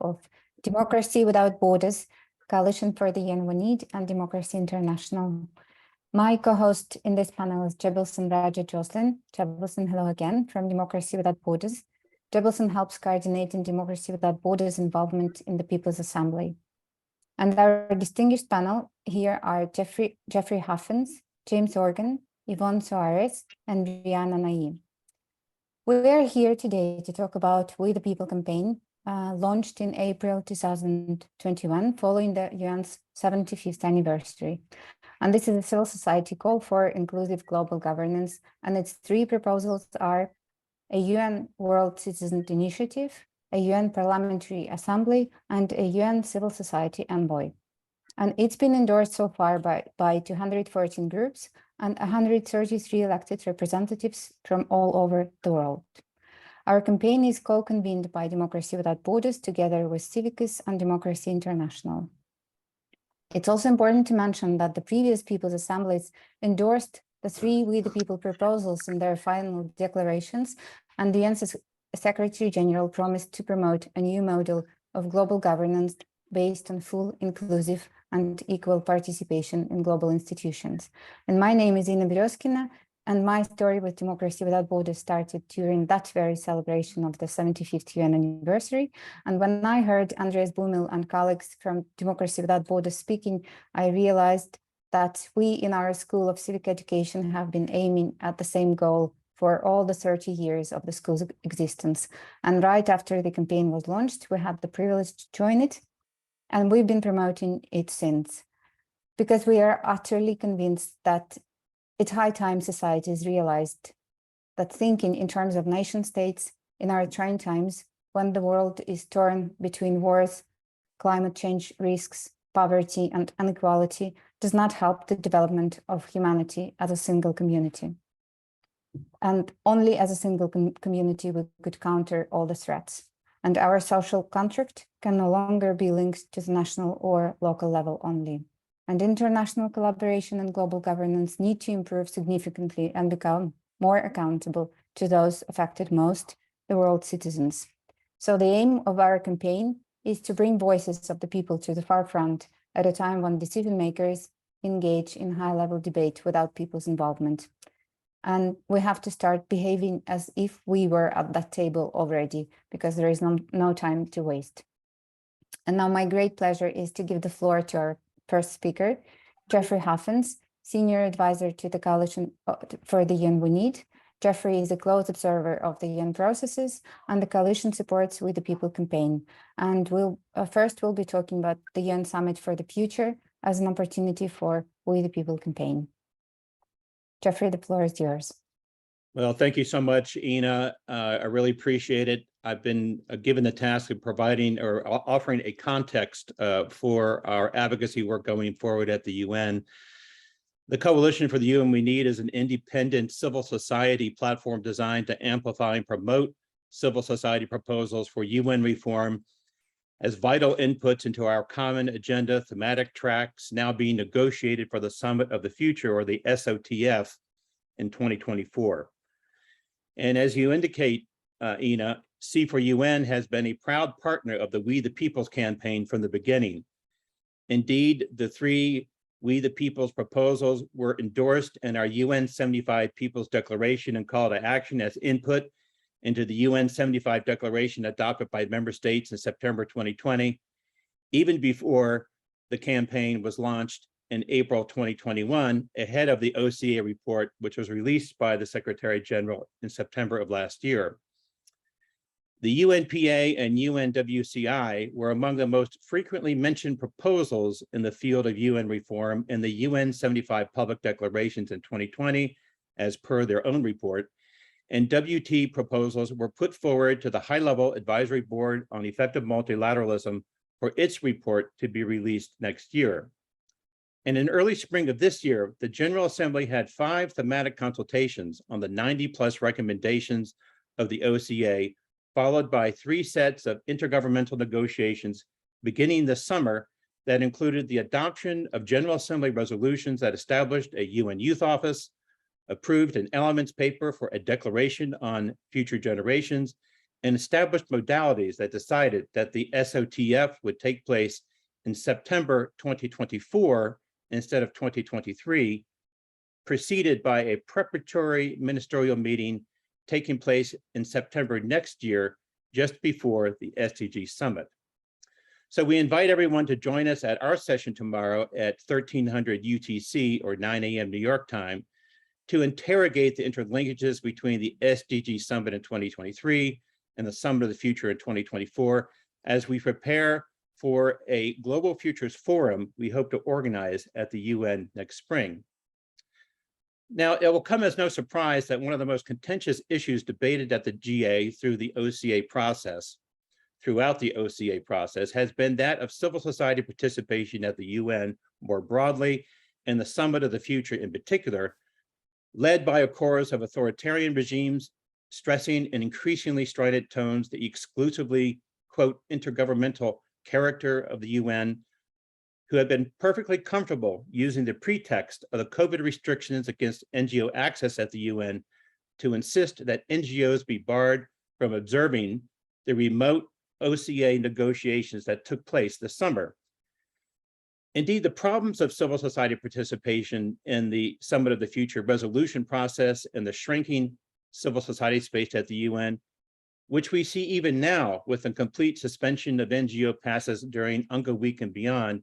of Democracy Without Borders, Coalition for the UN We Need, and Democracy International. My co-host in this panel is Jebelson Raja Jocelyn. Jebelson, hello again, from Democracy Without Borders. Jebelson helps coordinate in Democracy Without Borders involvement in the People's Assembly. And our distinguished panel here are Jeffrey Hawkins, James Organ, Yvonne Suarez, and Rihanna Naeem. We are here today to talk about We the People campaign, launched in April 2021, following the UN's 75th anniversary. And this is a civil society call for inclusive global governance, and its three proposals are a UN World Citizen Initiative, a UN Parliamentary Assembly, and a UN Civil Society Envoy. And it's been endorsed so far by 214 groups and 133 elected representatives from all over the world. Our campaign is co-convened by Democracy Without Borders together with Civicus and Democracy International. It's also important to mention that the previous People's Assemblies endorsed the three We the People proposals in their final declarations, and the UN's Secretary General promised to promote a new model of global governance based on full, inclusive, and equal participation in global institutions. And my name is Ina Berezkina, and my story with Democracy Without Borders started during that very celebration of the 75th UN anniversary. And when I heard Andreas Bumil and colleagues from Democracy Without Borders speaking, I realized that we in our School of Civic Education have been aiming at the same goal for all the 30 years of the school's existence. And right after the campaign was launched, we had the privilege to join it, and we've been promoting it since, because we are utterly convinced that it's high time societies realized that thinking in terms of nation states in our trying times, when the world is torn between wars, climate change risks, poverty, and inequality, does not help the development of humanity as a single community. And only as a single community we could counter all the threats. And our social contract can no longer be linked to the national or local level only. And international collaboration and global governance need to improve significantly and become more accountable to those affected most, the world's citizens. So the aim of our campaign is to bring voices of the people to the forefront at a time when decision makers engage in high-level debate without people's involvement. And we have to start behaving as if we were at that table already, because there is no time to waste. And now my great pleasure is to give the floor to our first speaker, Jeffrey Hawkins, Senior Advisor to the Coalition for the UN We Need. Jeffrey is a close observer of the UN processes, and the coalition supports We the People campaign. And we'll be talking about the UN Summit for the Future as an opportunity for We the People campaign. Jeffrey, the floor is yours. Well, thank you so much, Ina. I really appreciate it. I've been given the task of providing or offering a context for our advocacy work going forward at the UN. The Coalition for the UN We Need is an independent civil society platform designed to amplify and promote civil society proposals for UN reform as vital inputs into our common agenda thematic tracks now being negotiated for the Summit of the Future, or the SOTF, in 2024. And as you indicate, Ina, C4UN has been a proud partner of the We the People's campaign from the beginning. Indeed, the three We the People's proposals were endorsed in our UN 75 People's Declaration and Call to Action as input into the UN 75 Declaration adopted by member states in September 2020, even before the campaign was launched in April 2021, ahead of the OCA report, which was released by the Secretary General in September of last year. The UNPA and UNWCI were among the most frequently mentioned proposals in the field of UN reform in the UN 75 public declarations in 2020, as per their own report, and WT proposals were put forward to the High-Level Advisory Board on Effective Multilateralism for its report to be released next year. And in early spring of this year, the General Assembly had 5 thematic consultations on the 90+ recommendations of the OCA, followed by 3 sets of intergovernmental negotiations beginning this summer that included the adoption of General Assembly resolutions that established a UN Youth Office, approved an elements paper for a declaration on future generations, and established modalities that decided that the SOTF would take place in September 2024 instead of 2023, preceded by a preparatory ministerial meeting taking place in September next year, just before the SDG summit. So we invite everyone to join us at our session tomorrow at 1300 UTC or 9 a.m. New York time to interrogate the interlinkages between the SDG summit in 2023 and the Summit of the Future in 2024 as we prepare for a Global Futures Forum we hope to organize at the UN next spring. Now, it will come as no surprise that one of the most contentious issues debated at the GA throughout the OCA process has been that of civil society participation at the UN more broadly, and the Summit of the Future in particular, led by a chorus of authoritarian regimes stressing in increasingly strident tones the exclusively, quote, intergovernmental character of the UN, who have been perfectly comfortable using the pretext of the COVID restrictions against NGO access at the UN to insist that NGOs be barred from observing the remote OCA negotiations that took place this summer. Indeed, the problems of civil society participation in the Summit of the Future resolution process and the shrinking civil society space at the UN, which we see even now with a complete suspension of NGO passes during UNGA week and beyond,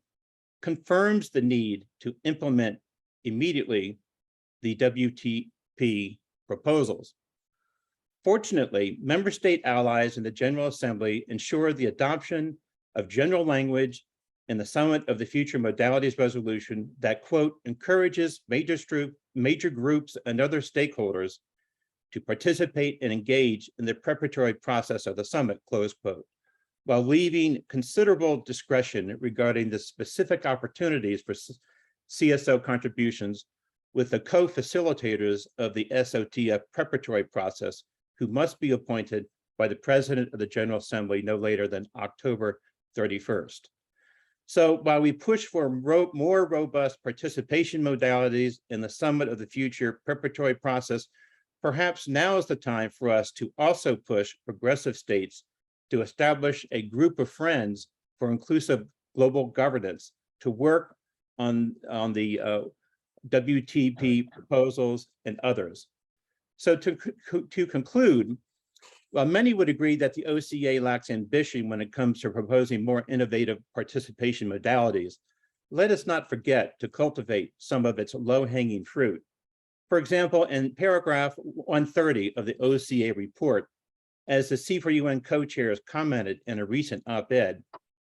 confirms the need to implement immediately the WTP proposals. Fortunately, member state allies in the General Assembly ensured the adoption of general language in the Summit of the Future Modalities Resolution that, quote, encourages major groups and other stakeholders to participate and engage in the preparatory process of the summit, close quote, while leaving considerable discretion regarding the specific opportunities for CSO contributions with the co-facilitators of the SOTF preparatory process, who must be appointed by the President of the General Assembly no later than October 31st. So while we push for more robust participation modalities in the Summit of the Future preparatory process, perhaps now is the time for us to also push progressive states to establish a group of friends for inclusive global governance to work on the WTP proposals and others. So to conclude, while many would agree that the OCA lacks ambition when it comes to proposing more innovative participation modalities, let us not forget to cultivate some of its low-hanging fruit. For example, in paragraph 130 of the OCA report, as the C4UN co-chairs commented in a recent op-ed,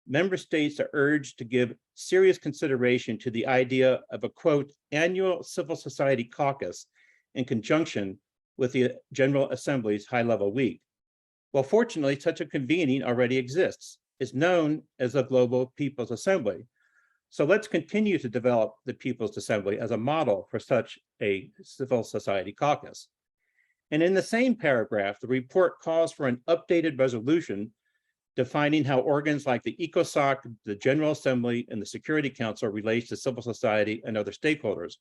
member states are urged to give serious consideration to the idea of a, quote, annual civil society caucus in conjunction with the General Assembly's high-level week. Well, fortunately, such a convening already exists. It's known as the Global People's Assembly. So let's continue to develop the People's Assembly as a model for such a civil society caucus. And in the same paragraph, the report calls for an updated resolution defining how organs like the ECOSOC, the General Assembly, and the Security Council relates to civil society and other stakeholders.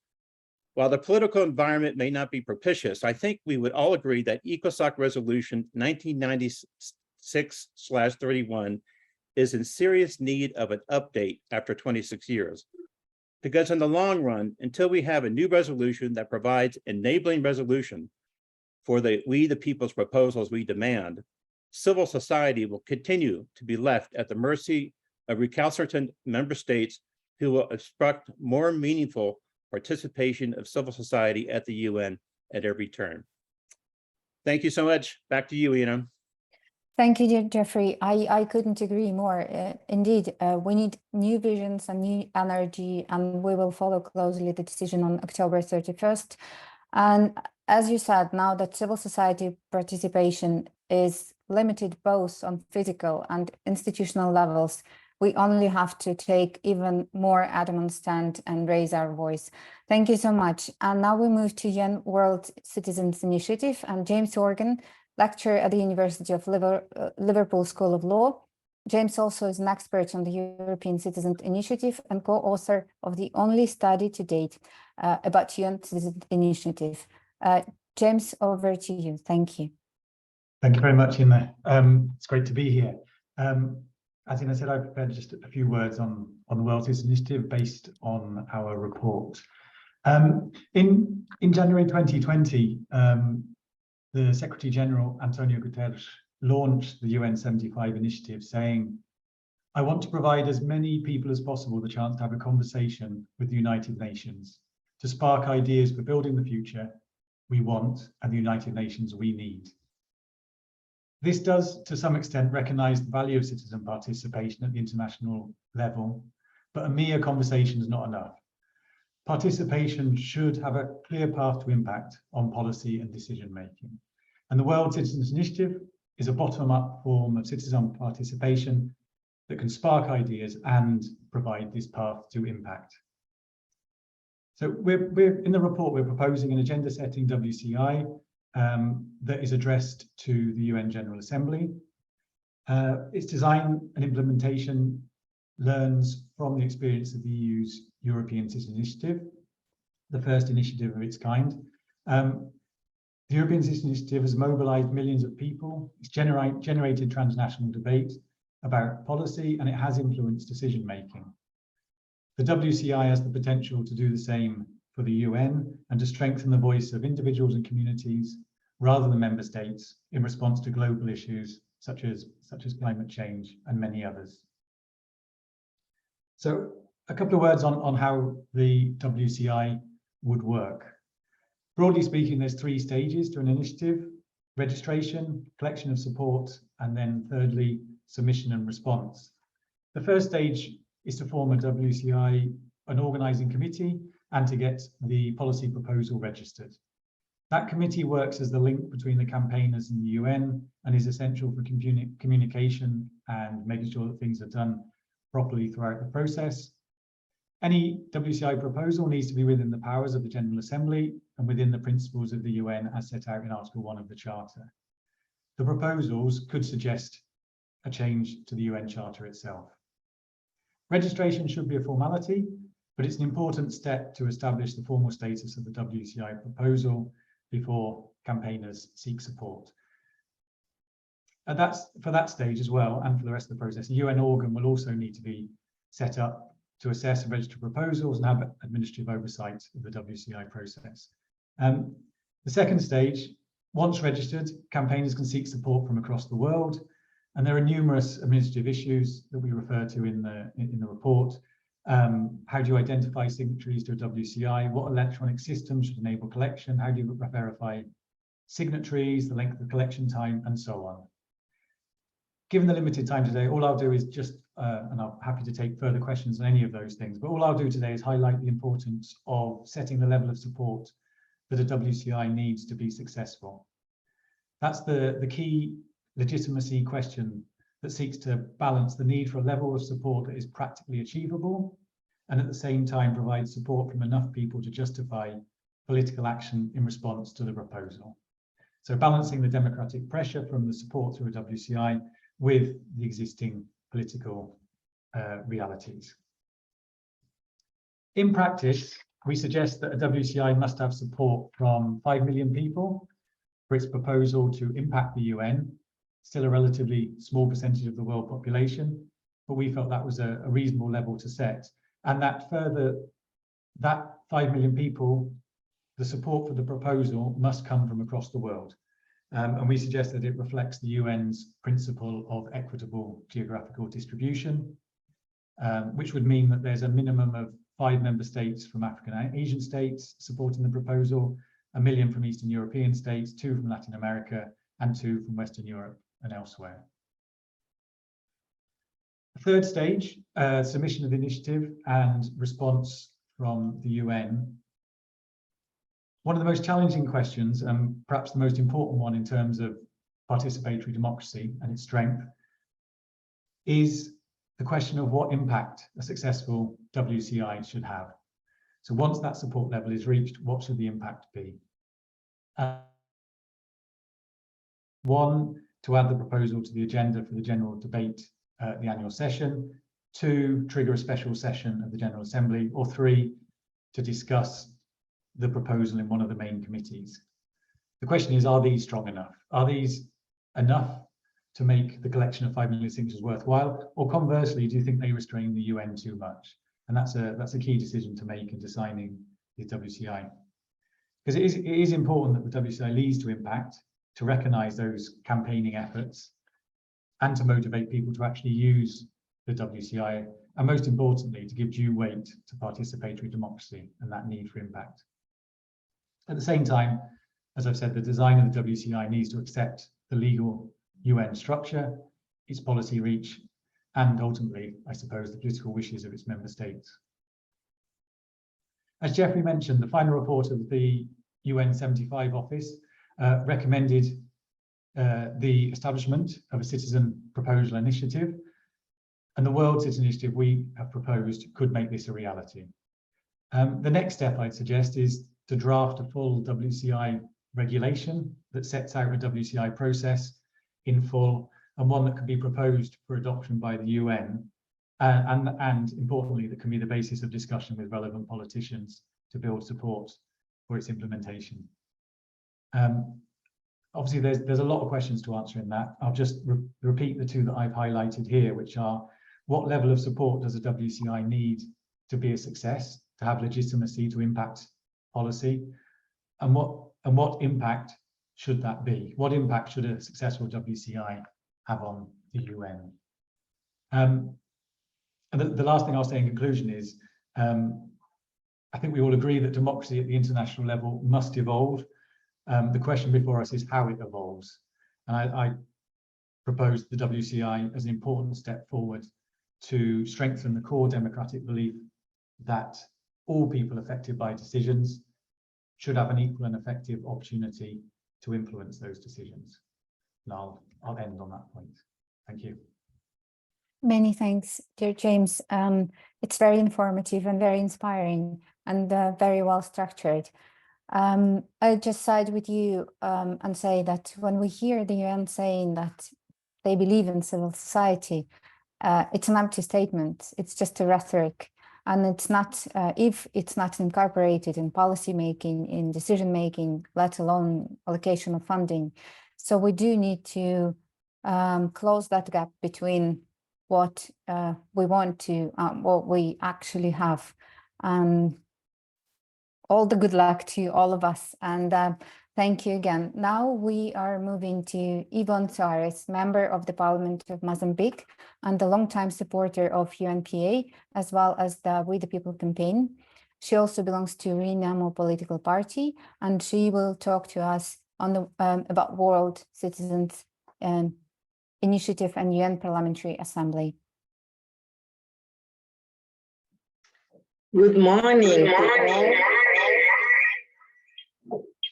While the political environment may not be propitious, I think we would all agree that ECOSOC Resolution 1996/31 is in serious need of an update after 26 years. Because in the long run, until we have a new resolution that provides enabling resolution for the we the people's proposals we demand, civil society will continue to be left at the mercy of recalcitrant member states who will obstruct more meaningful participation of civil society at the UN at every turn. Thank you so much. Back to you, Ina. Thank you, Jeffrey. I couldn't agree more. Indeed, we need new visions and new energy, and we will follow closely the decision on October 31st. And as you said, now that civil society participation is limited both on physical and institutional levels, we only have to take even more adamant stand and raise our voice. Thank you so much. And now we move to UN World Citizens Initiative and James Organ, lecturer at the University of Liverpool School of Law. James also is an expert on the European Citizens Initiative and co-author of the only study to date about UN Citizens Initiative. James, over to you. Thank you. Thank you very much, Ina. It's great to be here. As Ina said, I've prepared just a few words on the World Citizens Initiative based on our report. In January 2020, the Secretary General, Antonio Guterres, launched the UN 75 initiative saying, "I want to provide as many people as possible the chance to have a conversation with the United Nations, to spark ideas for building the future we want and the United Nations we need." This does, to some extent, recognise the value of citizen participation at the international level, but a mere conversation is not enough. Participation should have a clear path to impact on policy and decision-making. And the World Citizens Initiative is a bottom-up form of citizen participation that can spark ideas and provide this path to impact. So we're in the report, we're proposing an agenda-setting WCI that is addressed to the UN General Assembly. Its design and implementation learns from the experience of the EU's European Citizens Initiative, the first initiative of its kind. The European Citizens Initiative has mobilised millions of people, it's generated transnational debate about policy, and it has influenced decision-making. The WCI has the potential to do the same for the UN and to strengthen the voice of individuals and communities rather than member states in response to global issues such as climate change and many others. So a couple of words on how the WCI would work. Broadly speaking, there's 3 stages to an initiative: registration, collection of support, and then thirdly, submission and response. The first stage is to form a WCI, an organising committee, and to get the policy proposal registered. That committee works as the link between the campaigners and the UN and is essential for communication and making sure that things are done properly throughout the process. Any WCI proposal needs to be within the powers of the General Assembly and within the principles of the UN as set out in Article 1 of the Charter. The proposals could suggest a change to the UN Charter itself. Registration should be a formality, but it's an important step to establish the formal status of the WCI proposal before campaigners seek support. And that's for that stage as well, and for the rest of the process. A UN organ will also need to be set up to assess and register proposals and have administrative oversight of the WCI process. The second stage, once registered, campaigners can seek support from across the world, and there are numerous administrative issues that we refer to in the report. How do you identify signatories to a WCI? What electronic systems should enable collection? How do you verify signatories, the length of collection time, and so on? Given the limited time today, all I'll do is just, and I'm happy to take further questions on any of those things, but all I'll do today is highlight the importance of setting the level of support that a WCI needs to be successful. That's the key legitimacy question that seeks to balance the need for a level of support that is practically achievable and at the same time provide support from enough people to justify political action in response to the proposal. So balancing the democratic pressure from the support through a WCI with the existing political realities. In practice, we suggest that a WCI must have support from 5 million people for its proposal to impact the UN, still a relatively small percentage of the world population, but we felt that was a reasonable level to set. And that 5 million people, the support for the proposal must come from across the world. And we suggest that it reflects the UN's principle of equitable geographical distribution, which would mean that there's a minimum of 5 member states from African and Asian states supporting the proposal, 1 million from Eastern European states, 2 from Latin America, and 2 from Western Europe and elsewhere. The third stage, submission of the initiative and response from the UN. One of the most challenging questions, and perhaps the most important one in terms of participatory democracy and its strength, is the question of what impact a successful WCI should have. So once that support level is reached, what should the impact be? 1, to add the proposal to the agenda for the general debate at the annual session. 2, trigger a special session of the General Assembly. Or 3, to discuss the proposal in one of the main committees. The question is, are these strong enough? Are these enough to make the collection of 5 million signatures worthwhile? Or conversely, do you think they restrain the UN too much? And that's a key decision to make in designing the WCI. Because it is important that the WCI leads to impact, to recognise those campaigning efforts, and to motivate people to actually use the WCI, and most importantly, to give due weight to participatory democracy and that need for impact. At the same time, as I've said, the design of the WCI needs to accept the legal UN structure, its policy reach, and ultimately, I suppose, the political wishes of its member states. As Jeffrey mentioned, the final report of the UN 75 office recommended the establishment of a citizen proposal initiative, and the World Citizen Initiative we have proposed could make this a reality. The next step I'd suggest is to draft a full WCI regulation that sets out a WCI process in full, and one that can be proposed for adoption by the UN, and importantly, that can be the basis of discussion with relevant politicians to build support for its implementation. Obviously, there's a lot of questions to answer in that. I'll just repeat the two that I've highlighted here, which are: what level of support does a WCI need to be a success, to have legitimacy to impact policy, and what impact should that be? What impact should a successful WCI have on the UN? And the last thing I'll say in conclusion is, I think we all agree that democracy at the international level must evolve. The question before us is how it evolves. And I propose the WCI as an important step forward to strengthen the core democratic belief that all people affected by decisions should have an equal and effective opportunity to influence those decisions. And I'll end on that point. Thank you. Many thanks, dear James. It's very informative and very inspiring and very well structured. I just side with you and say that when we hear the UN saying that they believe in civil society, it's an empty statement. It's just a rhetoric. And it's not, if it's not incorporated in policy making, in decision making, let alone allocation of funding. So we do need to close that gap between what we want to, what we actually have. All the good luck to all of us, and thank you again. Now we are moving to Yvonne Suarez, member of the Parliament of Mozambique and a longtime supporter of UNPA, as well as the We the People campaign. She also belongs to Renamo political party, and she will talk to us on the about World Citizens Initiative and UN Parliamentary Assembly. Good morning.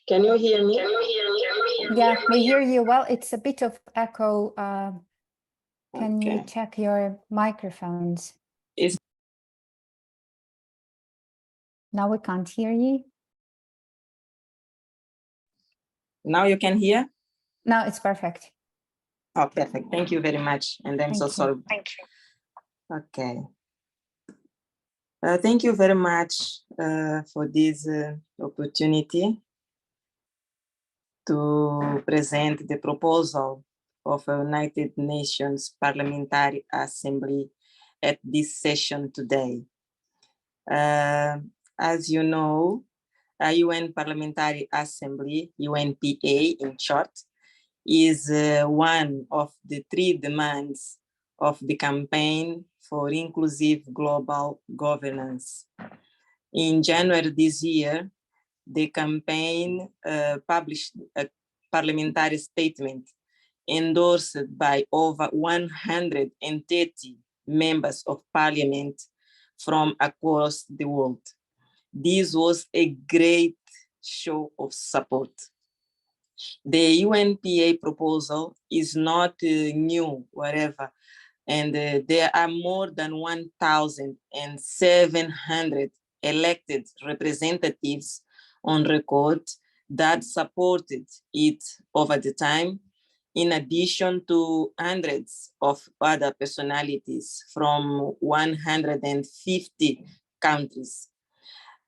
Can you hear me? Yeah, we hear you well. It's a bit of echo. Can you check your microphones? Now we can't hear you. Now you can hear? Now it's perfect. Oh, perfect. Thank you very much. And I'm so sorry. Thank you. Okay. Thank you very much for this opportunity to present the proposal of a United Nations Parliamentary Assembly at this session today. As you know, a UN Parliamentary Assembly, UNPA in short, is one of the 3 demands of the campaign for inclusive global governance. In January this year, the campaign published a parliamentary statement endorsed by over 130 members of parliament from across the world. This was a great show of support. The UNPA proposal is not new, whatever, and there are more than 1,700 elected representatives on record that supported it over the time, in addition to hundreds of other personalities from 150 countries.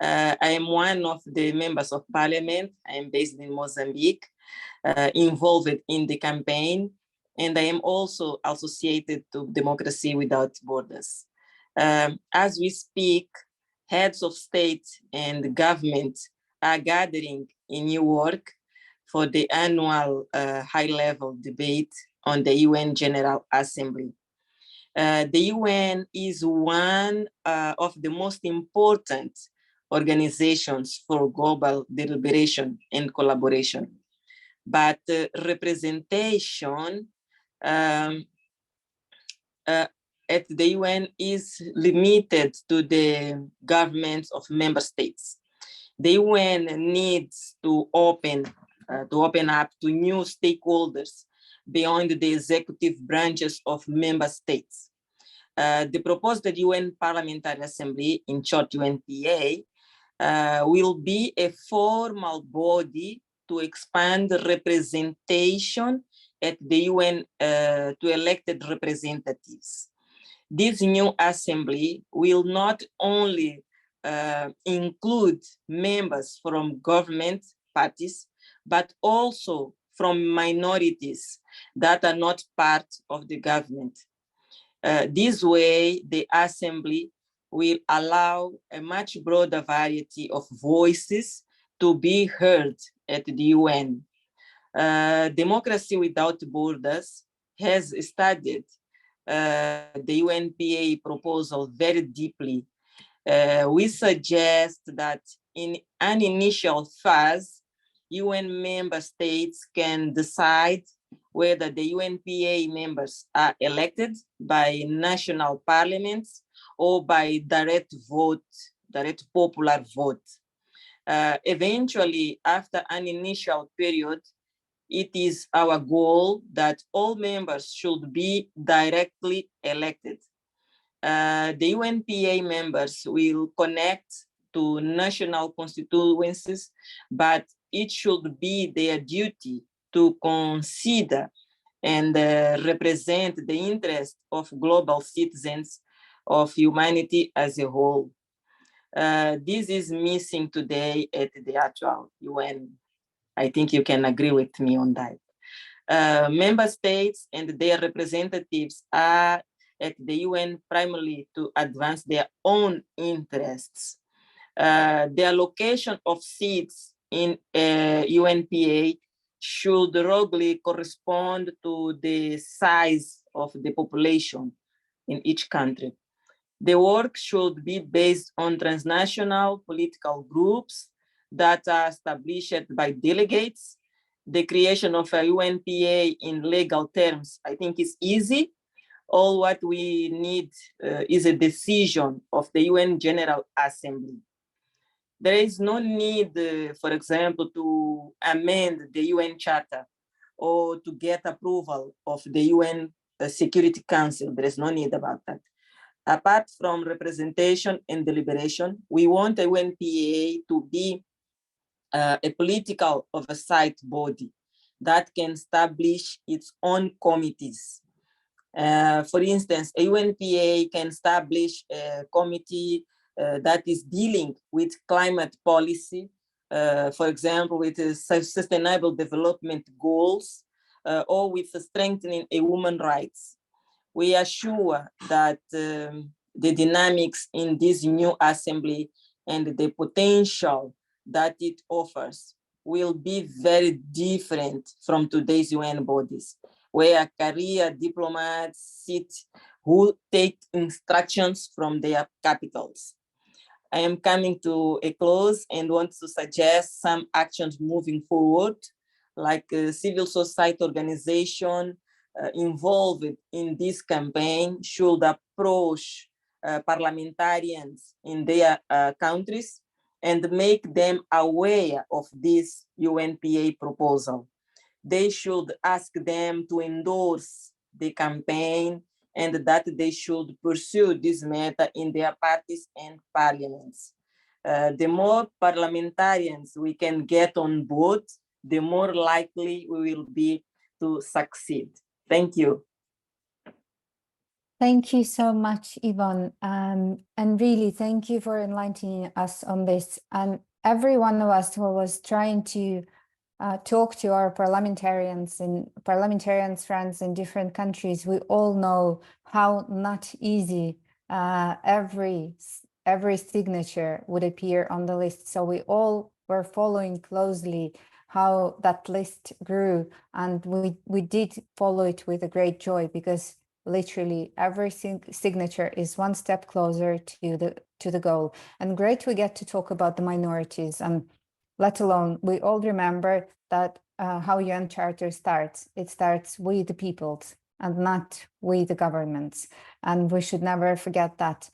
I am one of the members of parliament. I am based in Mozambique. involved in the campaign, and I am also associated to Democracy Without Borders. As we speak, heads of state and government are gathering in New York for the annual high-level debate on the UN General Assembly. The UN is one of the most important organizations for global deliberation and collaboration. But representation at the UN is limited to the governments of member states. The UN needs to open up to new stakeholders beyond the executive branches of member states. The proposed UN Parliamentary Assembly, in short UNPA, will be a formal body to expand representation at the UN to elected representatives. This new assembly will not only include members from government parties, but also from minorities that are not part of the government. This way, the assembly will allow a much broader variety of voices to be heard at the UN. Democracy Without Borders has studied the UNPA proposal very deeply. We suggest that in an initial phase, UN member states can decide whether the UNPA members are elected by national parliaments or by direct popular vote. Eventually, after an initial period, it is our goal that all members should be directly elected. The UNPA members will connect to national constituencies, but it should be their duty to consider and represent the interest of global citizens of humanity as a whole. This is missing today at the actual UN. I think you can agree with me on that. Member states and their representatives are at the UN primarily to advance their own interests. The allocation of seats in UNPA should roughly correspond to the size of the population in each country. The work should be based on transnational political groups that are established by delegates. The creation of a UNPA in legal terms, I think, is easy. All what we need is a decision of the UN General Assembly. There is no need, for example, to amend the UN Charter or to get approval of the UN Security Council. There is no need about that. Apart from representation and deliberation, we want a UNPA to be a political oversight body that can establish its own committees. For instance, a UNPA can establish a committee that is dealing with climate policy, for example, with sustainable development goals, or with strengthening women's rights. We are sure that the dynamics in this new assembly and the potential that it offers will be very different from today's UN bodies, where career diplomats sit who take instructions from their capitals. I am coming to a close and want to suggest some actions moving forward, like a civil society organization involved in this campaign should approach parliamentarians in their countries and make them aware of this UNPA proposal. They should ask them to endorse the campaign and that they should pursue this matter in their parties and parliaments. The more parliamentarians we can get on board, the more likely we will be to succeed. Thank you. Thank you so much, Yvonne. And really, thank you for enlightening us on this. And every one of us who was trying to talk to our parliamentarians friends in different countries, we all know how not easy every signature would appear on the list. So we all were following closely how that list grew, and we did follow it with a great joy, because literally every signature is one step closer to the goal. And great we get to talk about the minorities, and let alone we all remember that how UN Charter starts. It starts with the peoples and not with the governments, and we should never forget that.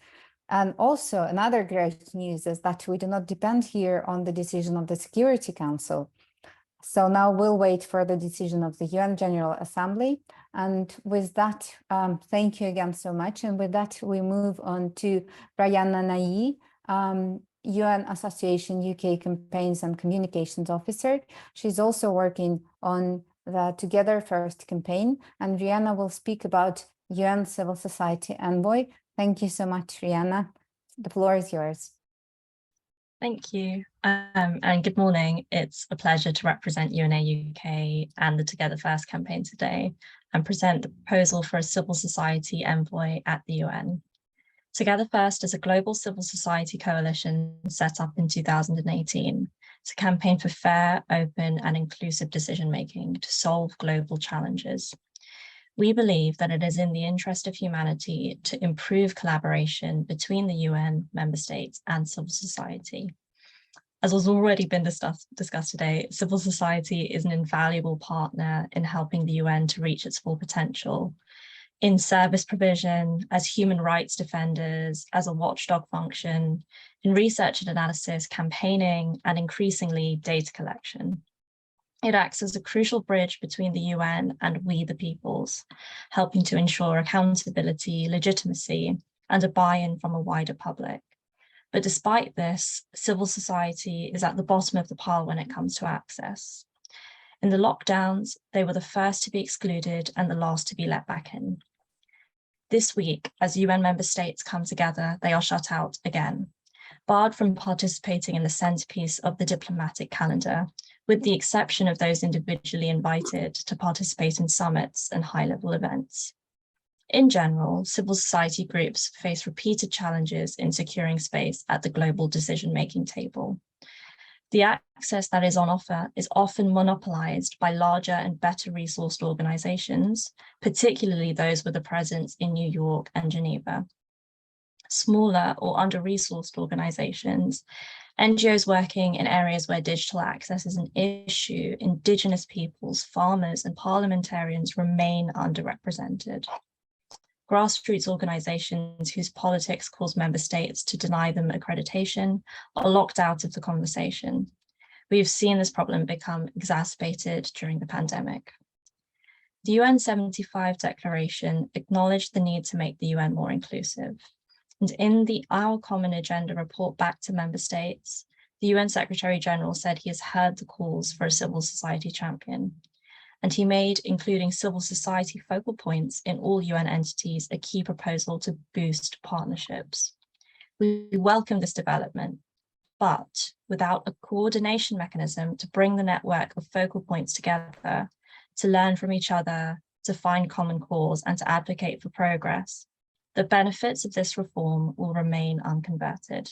And also another great news is that we do not depend here on the decision of the Security Council. So now we'll wait for the decision of the UN General Assembly. And with that, thank you again so much. And with that, we move on to Brianna Nai, UN Association UK Campaigns and Communications Officer. She's also working on the Together First campaign. And Rihanna will speak about UN Civil Society Envoy. Thank you so much, Rihanna. The floor is yours. Thank you, and good morning. It's a pleasure to represent UNA UK and the Together First campaign today and present the proposal for a civil society envoy at the UN. Together First is a global civil society coalition set up in 2018 to campaign for fair, open, and inclusive decision-making to solve global challenges. We believe that it is in the interest of humanity to improve collaboration between the UN member states and civil society. As has already been discussed today, civil society is an invaluable partner in helping the UN to reach its full potential in service provision, as human rights defenders, as a watchdog function, in research and analysis, campaigning, and increasingly data collection. It acts as a crucial bridge between the UN and we the peoples, helping to ensure accountability, legitimacy, and a buy-in from a wider public. But despite this, civil society is at the bottom of the pile when it comes to access. In the lockdowns, they were the first to be excluded and the last to be let back in. This week, as UN member states come together, they are shut out again, barred from participating in the centerpiece of the diplomatic calendar, with the exception of those individually invited to participate in summits and high-level events. In general, civil society groups face repeated challenges in securing space at the global decision-making table. The access that is on offer is often monopolized by larger and better resourced organizations, particularly those with a presence in New York and Geneva. Smaller or under-resourced organizations, NGOs working in areas where digital access is an issue, Indigenous peoples, farmers, and parliamentarians remain underrepresented. Grassroots organizations whose politics cause member states to deny them accreditation are locked out of the conversation. We've seen this problem become exacerbated during the pandemic. The UN 75 Declaration acknowledged the need to make the UN more inclusive. And in the Our Common Agenda report back to member states, the UN Secretary General said he has heard the calls for a civil society champion. And he made including civil society focal points in all UN entities a key proposal to boost partnerships. We welcome this development, but without a coordination mechanism to bring the network of focal points together, to learn from each other, to find common cause, and to advocate for progress, the benefits of this reform will remain unconverted,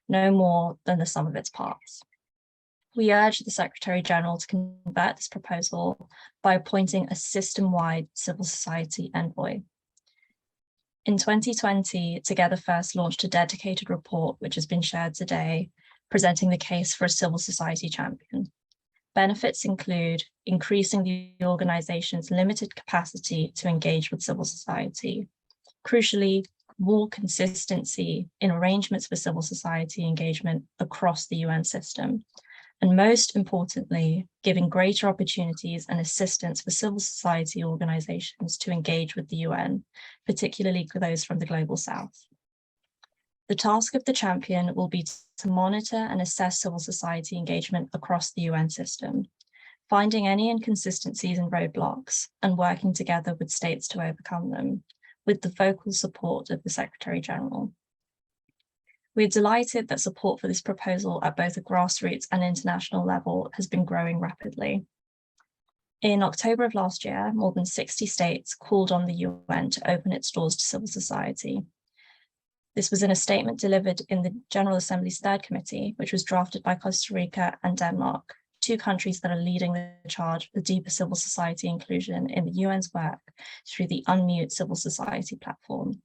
no more than the sum of its parts. We urge the Secretary General to convert this proposal by appointing a system-wide civil society envoy. In 2020, Together First launched a dedicated report, which has been shared today, presenting the case for a civil society champion. Benefits include increasing the organization's limited capacity to engage with civil society. Crucially, more consistency in arrangements for civil society engagement across the UN system. And most importantly, giving greater opportunities and assistance for civil society organizations to engage with the UN, particularly those from the Global South. The task of the champion will be to monitor and assess civil society engagement across the UN system, finding any inconsistencies and roadblocks and working together with states to overcome them, with the vocal support of the Secretary General. We're delighted that support for this proposal at both a grassroots and international level has been growing rapidly. In October of last year, more than 60 states called on the UN to open its doors to civil society. This was in a statement delivered in the General Assembly's Third Committee, which was drafted by Costa Rica and Denmark, two countries that are leading the charge for deeper civil society inclusion in the UN's work through the Unmute Civil Society platform.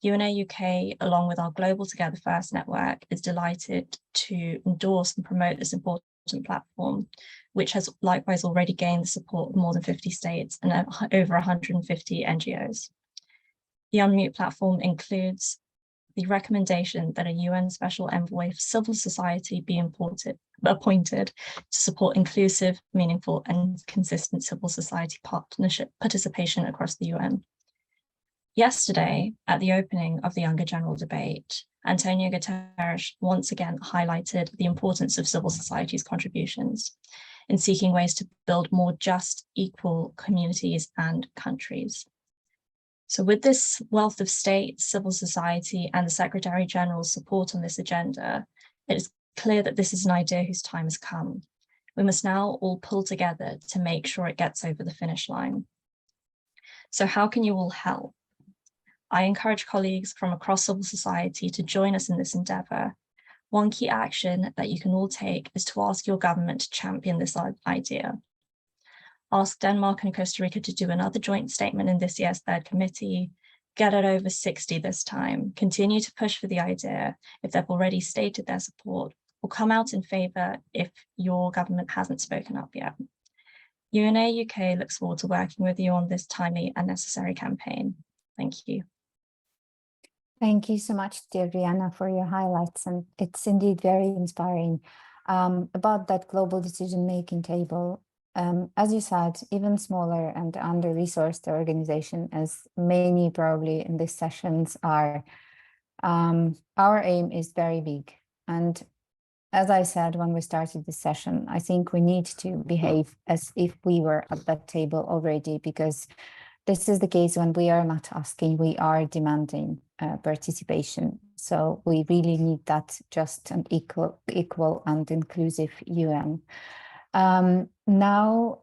UNA UK, along with our Global Together First network, is delighted to endorse and promote this important platform, which has likewise already gained the support of more than 50 states and over 150 NGOs. The Unmute platform includes the recommendation that a UN Special Envoy for Civil Society be appointed to support inclusive, meaningful, and consistent civil society participation across the UN. Yesterday, at the opening of the Younger General Debate, Antonio Guterres once again highlighted the importance of civil society's contributions in seeking ways to build more just, equal communities and countries. So with this wealth of states, civil society, and the Secretary General's support on this agenda, it is clear that this is an idea whose time has come. We must now all pull together to make sure it gets over the finish line. So how can you all help? I encourage colleagues from across civil society to join us in this endeavour. One key action that you can all take is to ask your government to champion this idea. Ask Denmark and Costa Rica to do another joint statement in this year's Third Committee. Get it over 60 this time. Continue to push for the idea if they've already stated their support, or come out in favour if your government hasn't spoken up yet. UNA UK looks forward to working with you on this timely and necessary campaign. Thank you. Thank you so much, dear Rihanna, for your highlights. And it's indeed very inspiring about that global decision-making table. As you said, even smaller and under-resourced organization, as many probably in these sessions are, our aim is very big. And as I said when we started this session, I think we need to behave as if we were at that table already, because this is the case when we are not asking, we are demanding participation. So we really need that just and equal and inclusive UN. Now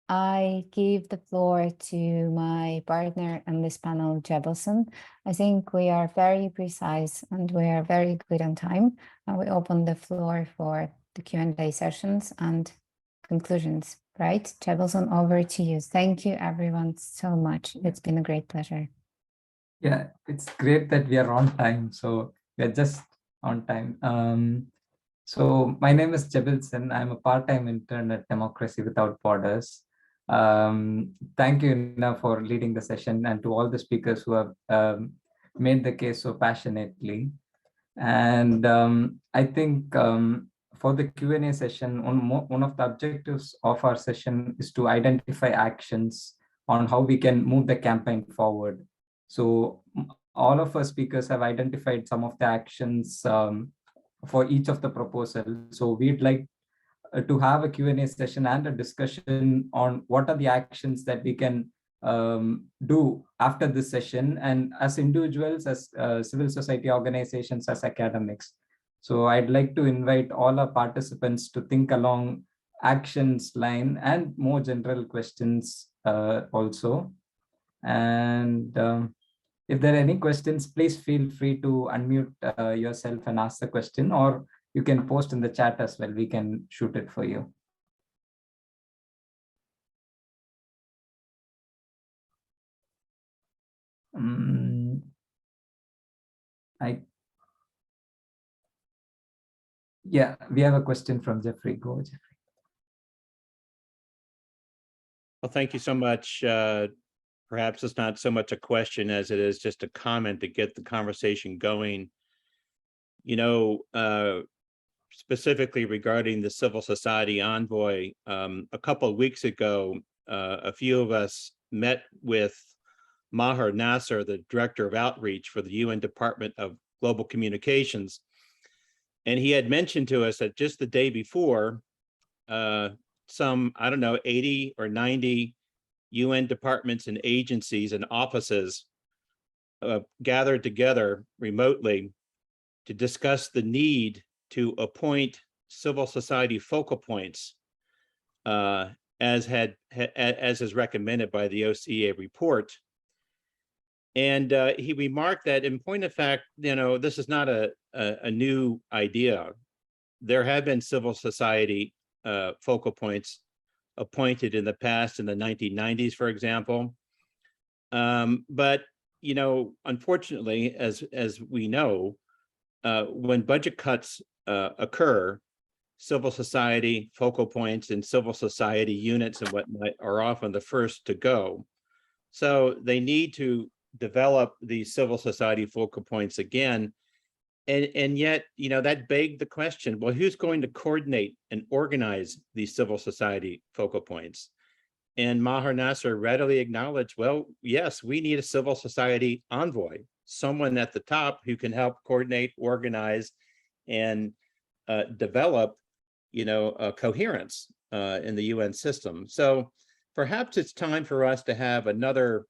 I give the floor to my partner in this panel, Jebelson. I think we are very precise and we are very good on time. We open the floor for the Q&A sessions and conclusions, right? Jebelson, over to you. Thank you everyone so much. It's been a great pleasure. Yeah, it's great that we are on time. So we're just on time. So my name is Jebelson. I'm a part-time intern at Democracy Without Borders. Thank you, Ina, for leading the session, and to all the speakers who have made the case so passionately. And I think for the Q&A session, one of the objectives of our session is to identify actions on how we can move the campaign forward. So all of our speakers have identified some of the actions for each of the proposals. So we'd like to have a Q&A session and a discussion on what are the actions that we can do after this session, and as individuals, as civil society organizations, as academics. So I'd like to invite all our participants to think along actions line and more general questions also. And if there are any questions, please feel free to unmute yourself and ask the question, or you can post in the chat as well. We can shoot it for you. Yeah, we have a question from Jeffrey. Go, Jeffrey. Well, thank you so much. Perhaps it's not so much a question as it is just a comment to get the conversation going. You know, specifically regarding the Civil Society Envoy, a couple of weeks ago, a few of us met with Maher Nasser, the Director of Outreach for the UN Department of Global Communications. And he had mentioned to us that just the day before, some, I don't know, 80 or 90 UN departments and agencies and offices gathered together remotely to discuss the need to appoint civil society focal points as is recommended by the OCA report. And he remarked that, in point of fact, this is not a new idea. There have been civil society focal points appointed in the past, in the 1990s, for example. But unfortunately, as we know, when budget cuts occur, civil society focal points and civil society units and whatnot are often the first to go. So they need to develop these civil society focal points again. And yet, that begged the question, well, who's going to coordinate and organize these civil society focal points? And Maher Nasser readily acknowledged, well, yes, we need a civil society envoy, someone at the top who can help coordinate, organize, and develop, a coherence in the UN system. So perhaps it's time for us to have another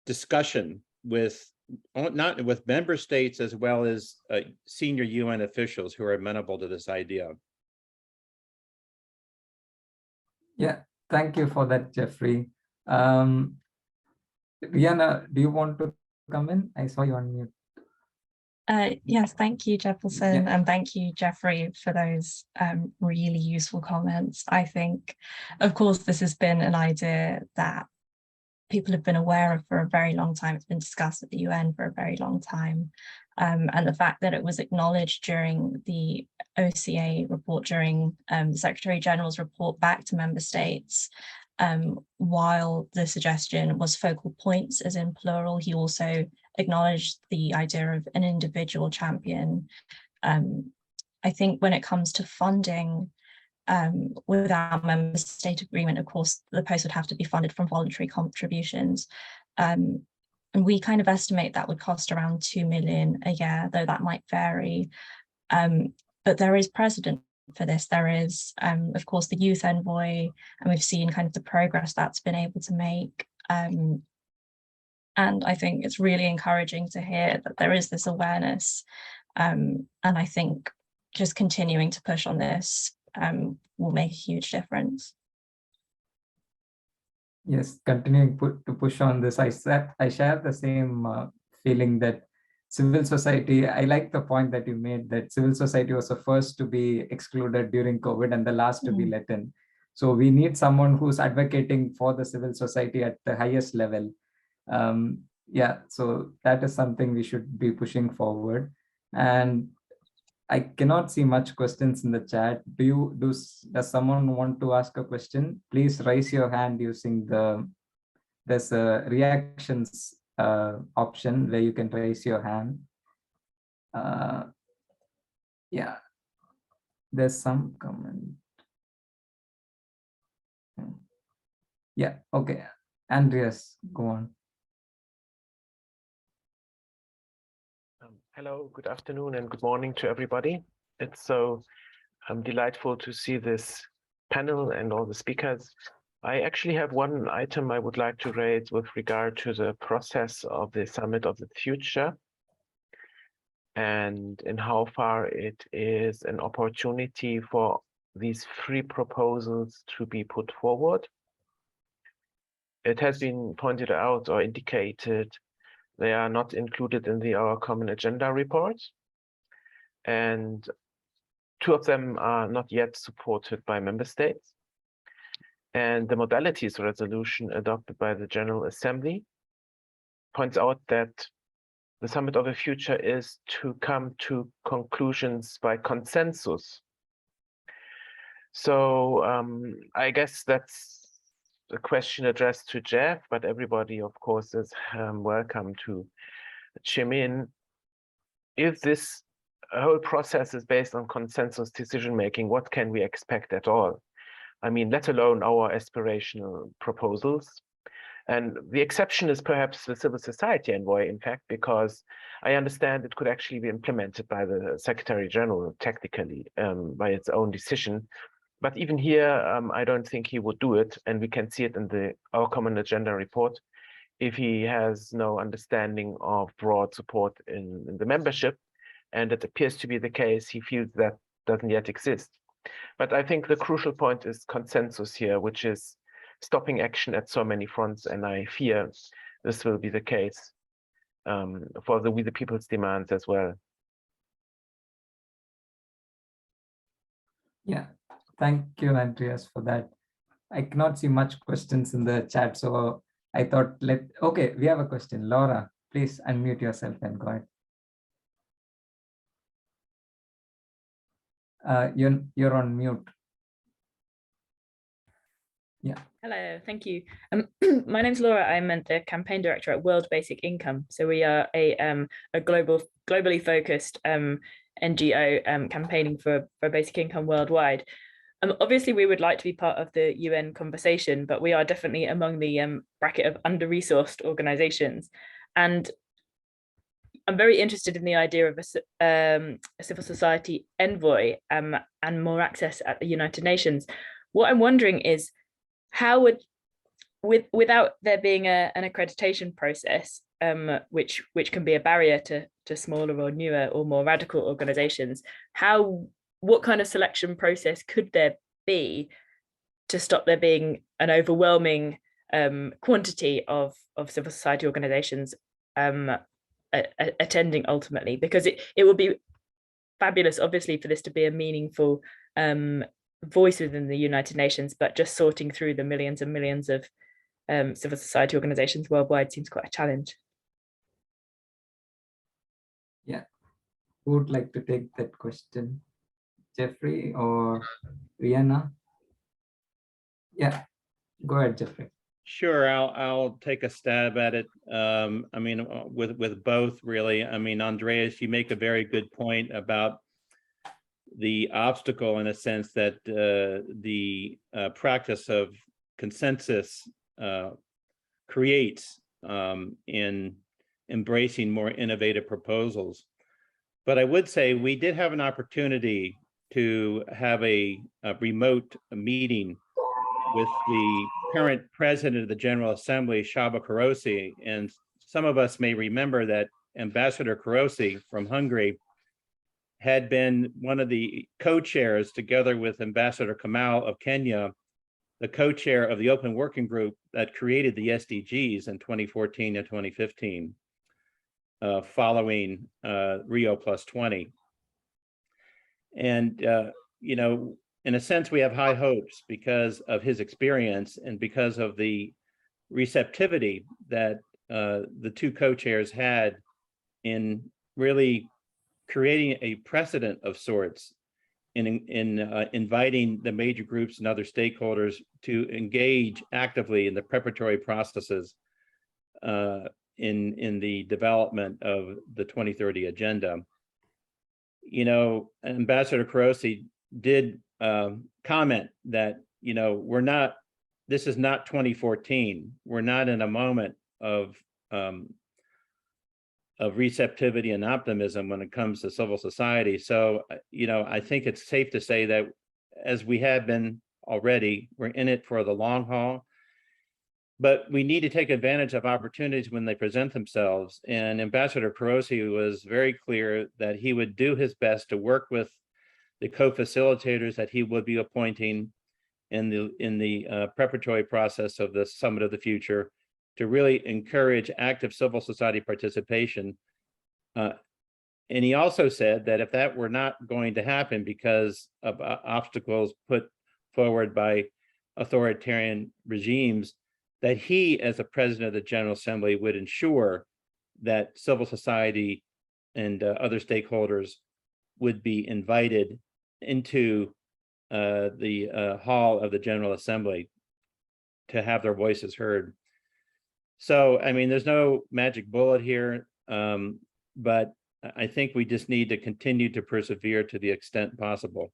discussion with member states as well as senior UN officials who are amenable to this idea. Yeah, thank you for that, Jeffrey. Rihanna, do you want to come in? I saw you on mute. Yes, thank you, Jefferson, and thank you, Jeffrey, for those really useful comments. I think, of course, this has been an idea that people have been aware of for a very long time. It's been discussed at the UN for a very long time. And the fact that it was acknowledged during the OCA report, during the Secretary General's report back to member states, while the suggestion was focal points as in plural, he also acknowledged the idea of an individual champion. I think when it comes to funding, without member state agreement, of course, the post would have to be funded from voluntary contributions. And we kind of estimate that would cost around 2 million a year, though that might vary. But there is precedent for this. There is, of course, the youth envoy, and we've seen kind of the progress that's been able to make. And I think it's really encouraging to hear that there is this awareness. And I think just continuing to push on this will make a huge difference. Yes, continuing to push on this, I share the same feeling that civil society, I like the point that you made that civil society was the first to be excluded during COVID and the last to be let in. So we need someone who's advocating for the civil society at the highest level. Yeah, so that is something we should be pushing forward. And I cannot see much questions in the chat. Does someone want to ask a question? Please raise your hand using there's a reactions option where you can raise your hand. Yeah, there's some comment. Yeah, okay. Andreas, go on. Hello, good afternoon and good morning to everybody. It's so delightful to see this panel and all the speakers. I actually have one item I would like to raise with regard to the process of the Summit of the Future and in how far it is an opportunity for these three proposals to be put forward. It has been pointed out or indicated they are not included in our common agenda report. And two of them are not yet supported by member states. And the modalities resolution adopted by the General Assembly points out that the Summit of the Future is to come to conclusions by consensus. So I guess that's a question addressed to Jeff, but everybody, of course, is welcome to chime in. If this whole process is based on consensus decision-making, what can we expect at all? I mean, let alone our aspirational proposals. And the exception is perhaps the Civil Society Envoy, in fact, because I understand it could actually be implemented by the Secretary General technically by its own decision. But even here, I don't think he would do it, and we can see it in our common agenda report. if he has no understanding of broad support in the membership, and it appears to be the case, he feels that doesn't yet exist. But I think the crucial point is consensus here, which is stopping action at so many fronts, and I fear this will be the case for the We the People's demands as well. Yeah, thank you, Andreas, for that. I cannot see much questions in the chat, so I thought okay, we have a question. Laura, please unmute yourself and go ahead. You're on mute. Yeah. Hello, thank you. My name's Laura. I'm the campaign director at World Basic Income. So we are a globally focused NGO campaigning for basic income worldwide. Obviously, we would like to be part of the UN conversation, but we are definitely among the bracket of under-resourced organizations. And I'm very interested in the idea of a civil society envoy and more access at the United Nations. What I'm wondering is, how would, without there being an accreditation process, which can be a barrier to smaller or newer or more radical organizations, what kind of selection process could there be to stop there being an overwhelming quantity of civil society organizations attending ultimately? Because it would be fabulous, obviously, for this to be a meaningful voice within the United Nations, but just sorting through the millions and millions of civil society organizations worldwide seems quite a challenge. Yeah, who would like to take that question? Jeffrey or Rihanna? Yeah, go ahead, Jeffrey. Sure, I'll take a stab at it. I mean, with both really. I mean, Andreas, you make a very good point about the obstacle, in a sense, that the practice of consensus creates in embracing more innovative proposals. But I would say we did have an opportunity to have a remote meeting with the current president of the General Assembly, Csaba Kőrösi, and some of us may remember that Ambassador Kőrösi from Hungary had been one of the co-chairs, together with Ambassador Kamal of Kenya, the co-chair of the Open Working Group that created the SDGs in 2014 and 2015, following Rio +20. And, you know, in a sense, we have high hopes because of his experience and because of the receptivity that the two co-chairs had in really creating a precedent of sorts in inviting the major groups and other stakeholders to engage actively in the preparatory processes in the development of the 2030 agenda. You know, Ambassador Kőrösi did comment that, you know, this is not 2014. We're not in a moment of receptivity and optimism when it comes to civil society. So, you know, I think it's safe to say that, as we have been already, we're in it for the long haul, but we need to take advantage of opportunities when they present themselves. And Ambassador Kőrösi was very clear that he would do his best to work with the co-facilitators that he would be appointing in the preparatory process of the Summit of the Future to really encourage active civil society participation. And he also said that if that were not going to happen because of obstacles put forward by authoritarian regimes, that he, as the president of the General Assembly, would ensure that civil society and other stakeholders would be invited into the hall of the General Assembly to have their voices heard. So, I mean, there's no magic bullet here, but I think we just need to continue to persevere to the extent possible.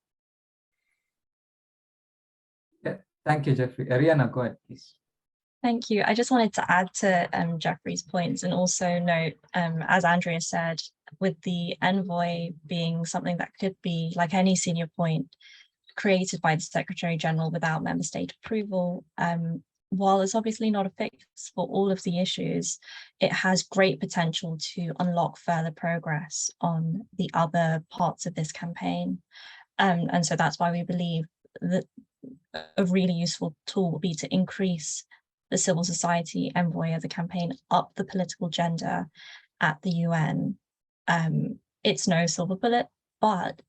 Yeah, thank you, Jeffrey. Ariana, go ahead, please. Thank you. I just wanted to add to Jeffrey's points and also note, as Andrea said, with the envoy being something that could be, like any senior point, created by the Secretary General without member state approval, while it's obviously not a fix for all of the issues, it has great potential to unlock further progress on the other parts of this campaign. And so that's why we believe that a really useful tool will be to increase the civil society envoy of the campaign up the political agenda at the UN. It's no silver bullet, but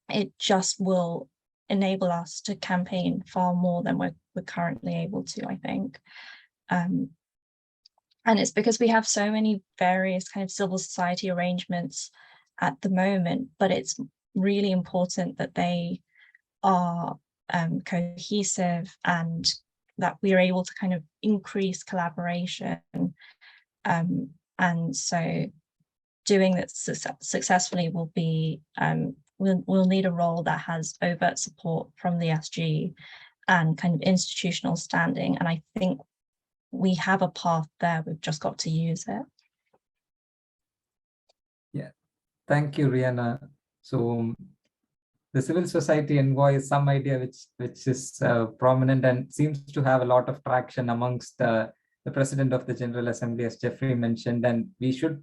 it just will enable us to campaign far more than we're currently able to, I think. And it's because we have so many various kind of civil society arrangements at the moment, but it's really important that they are cohesive and that we are able to kind of increase collaboration. And so doing that successfully will be, we'll need a role that has overt support from the SG and kind of institutional standing. And I think we have a path there, we've just got to use it. Yeah, thank you, Rihanna. So the civil society envoy is some idea which is prominent and seems to have a lot of traction amongst the President of the General Assembly, as Jeffrey mentioned, and we should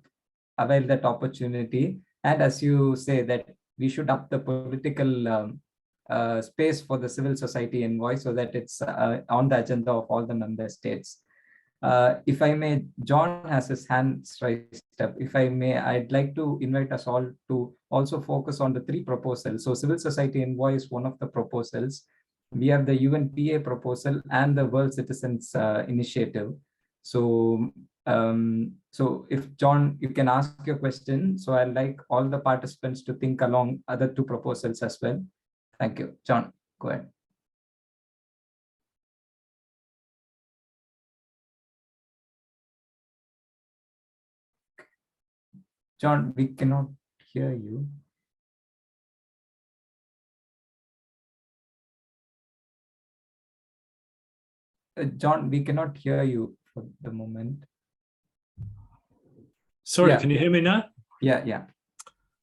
avail that opportunity. And as you say, that we should up the political space for the civil society envoy so that it's on the agenda of all the member states. If I may, John has his hands raised up. If I may, I'd like to invite us all to also focus on the 3 proposals. So civil society envoy is one of the proposals. We have the UNPA proposal and the World Citizens Initiative. So, so if John, you can ask your question. So I'd like all the participants to think along other 2 proposals as well. Thank you. John, go ahead. John, we cannot hear you. John, we cannot hear you for the moment. Sorry, Yeah. Can you hear me now? Yeah.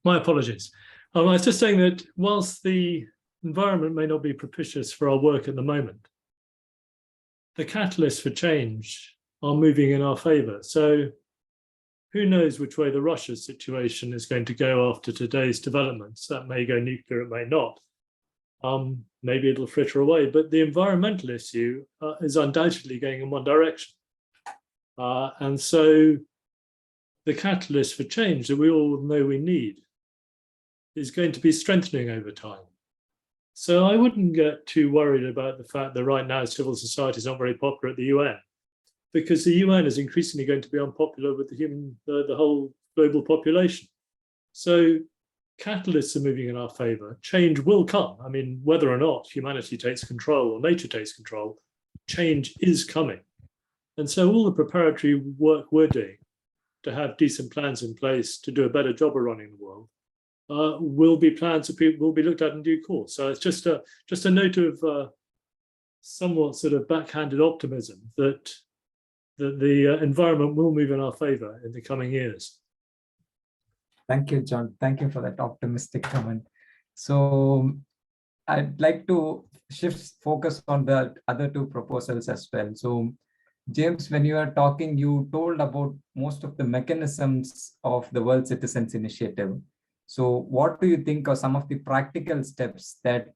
My apologies. I was just saying that whilst the environment may not be propitious for our work at the moment, the catalysts for change are moving in our favour. So who knows which way the Russia situation is going to go after today's developments? That may go nuclear, it may not. Maybe it'll fritter away, but the environmental issue is undoubtedly going in one direction. And so the catalyst for change that we all know we need is going to be strengthening over time. So I wouldn't get too worried about the fact that right now civil society is not very popular at the UN, because the UN is increasingly going to be unpopular with the whole global population. So catalysts are moving in our favor. Change will come. I mean, whether or not humanity takes control or nature takes control, change is coming. And so all the preparatory work we're doing to have decent plans in place to do a better job of running the world will be plans that people will be looked at in due course. So it's just a note of somewhat sort of backhanded optimism that the environment will move in our favor in the coming years. Thank you, John. Thank you for that optimistic comment. So I'd like to shift focus on the other 2 proposals as well. So James, when you are talking, you told about most of the mechanisms of the World Citizens Initiative. So what do you think are some of the practical steps that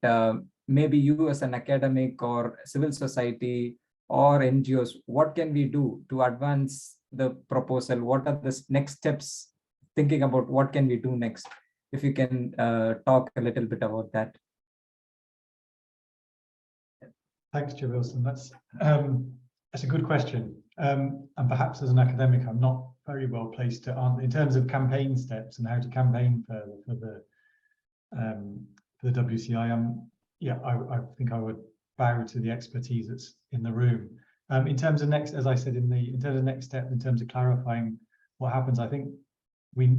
maybe you as an academic or civil society or NGOs, what can we do to advance the proposal? What are the next steps? Thinking about what can we do next? If you can talk a little bit about that. Thanks, Joe Wilson. That's a good question. And perhaps as an academic, I'm not very well placed to answer in terms of campaign steps and how to campaign for the WCI. I think I would bow to the expertise that's in the room. In terms of next, as I said, in terms of next step, in terms of clarifying what happens, I think we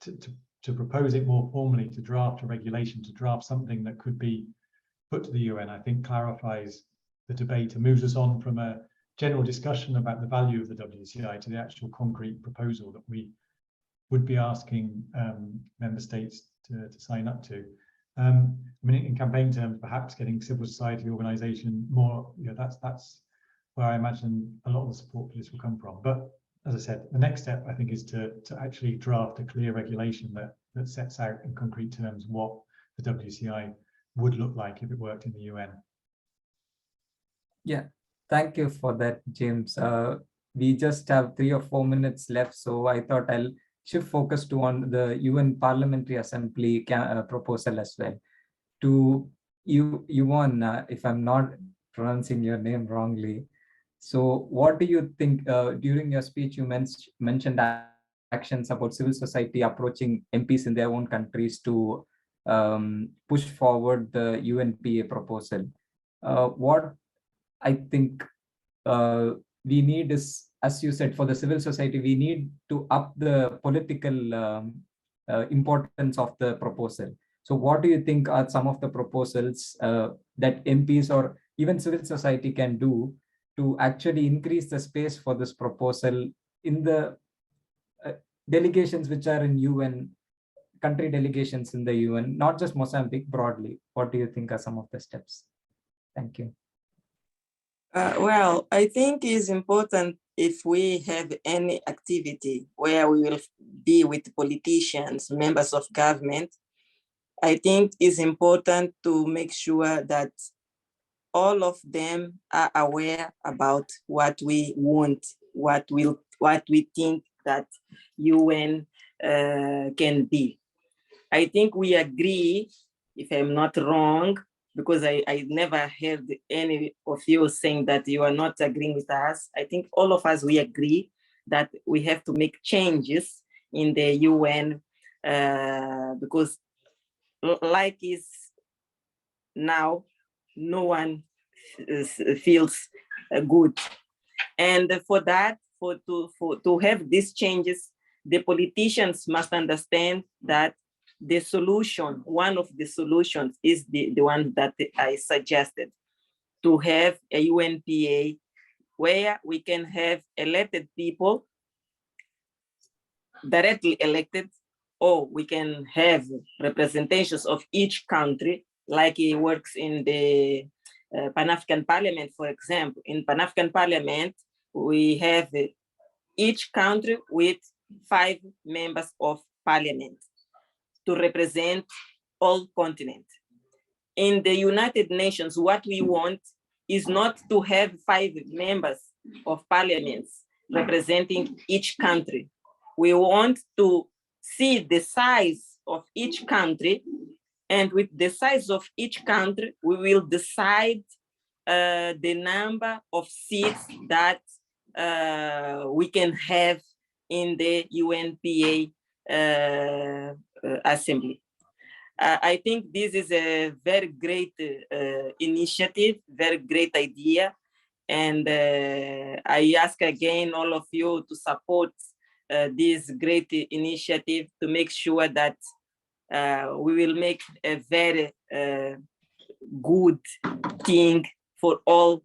to propose it more formally, to draft a regulation, to draft something that could be put to the UN, I think clarifies the debate and moves us on from a general discussion about the value of the WCI to the actual concrete proposal that we would be asking member states to sign up to. I mean, in campaign terms, perhaps getting civil society organisation more, that's where I imagine a lot of the support for this will come from. But as I said, the next step, I think, is to actually draft a clear regulation that sets out in concrete terms what the WCI would look like if it worked in the UN. Yeah, thank you for that, James. We just have 3 or 4 minutes left, so I thought I'll shift focus to on the UN Parliamentary Assembly proposal as well. To you, Yvonne, if I'm not pronouncing your name wrongly. So what do you think, during your speech, you mentioned actions about civil society approaching MPs in their own countries to push forward the UNPA proposal. What I think we need is, as you said, for the civil society, we need to up the political importance of the proposal. So what do you think are some of the proposals that MPs or even civil society can do to actually increase the space for this proposal in the delegations which are in UN, country delegations in the UN, not just Mozambique, broadly? What do you think are some of the steps? Thank you. Well, I think it's important if we have any activity where we will be with politicians, members of government. I think it's important to make sure that all of them are aware about what we want, what we think that UN can be. I think we agree, if I'm not wrong, because I never heard any of you saying that you are not agreeing with us. I think all of us, we agree that we have to make changes in the UN because like is now, no one feels good. And for that, to have these changes, the politicians must understand that the solution, one of the solutions is the one that I suggested, to have a UNPA where we can have elected people, directly elected, or we can have representations of each country, like it works in the Pan-African Parliament, for example. In Pan-African Parliament, we have each country with 5 members of parliament to represent all continents. In the United Nations, what we want is not to have 5 members of parliaments representing each country. We want to see the size of each country, and with the size of each country, we will decide the number of seats that we can have in the UNPA Assembly. I think this is a very great initiative, very great idea. And I ask again all of you to support this great initiative to make sure that we will make a very good thing for all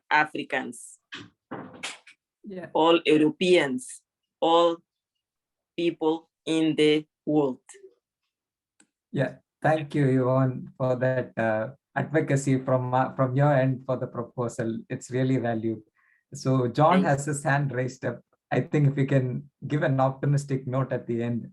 Africans, all Europeans, all people in the world. Yeah, thank you, Yvonne, for that advocacy from your end for the proposal. It's really valued. So John has his hand raised up. I think if we can give an optimistic note at the end,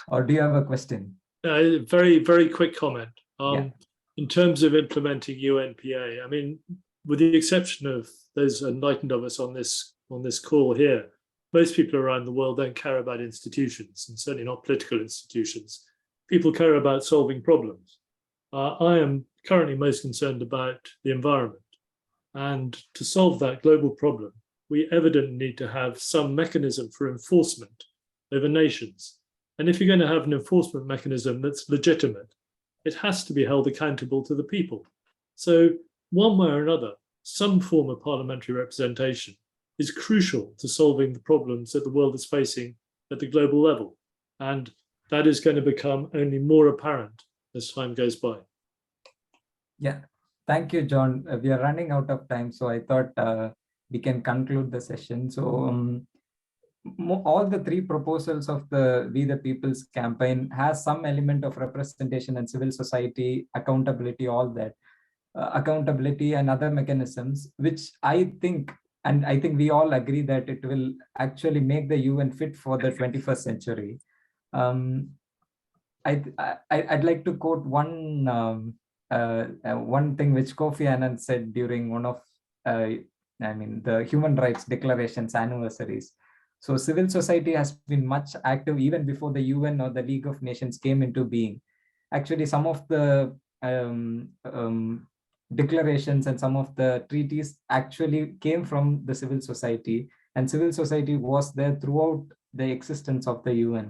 or do you have a question? Very, very quick comment. In terms of implementing UNPA, I mean, with the exception of those enlightened of us on this call here, most people around the world don't care about institutions, and certainly not political institutions. People care about solving problems. I am currently most concerned about the environment. And to solve that global problem, we evidently need to have some mechanism for enforcement over nations. And if you're going to have an enforcement mechanism that's legitimate, it has to be held accountable to the people. So one way or another, some form of parliamentary representation is crucial to solving the problems that the world is facing at the global level. And that is going to become only more apparent as time goes by. Yeah, thank you, John. We are running out of time, so I thought we can conclude the session. So all the 3 proposals of the We the People's campaign has some element of representation and civil society, accountability, all that. accountability and other mechanisms, which I think, and I think we all agree that it will actually make the UN fit for the 21st century. I'd like to quote one thing which Kofi Annan said during one of the Human Rights Declaration's anniversaries. So civil society has been much active even before the UN or the League of Nations came into being. Actually, some of the declarations and some of the treaties actually came from the civil society, and civil society was there throughout the existence of the UN.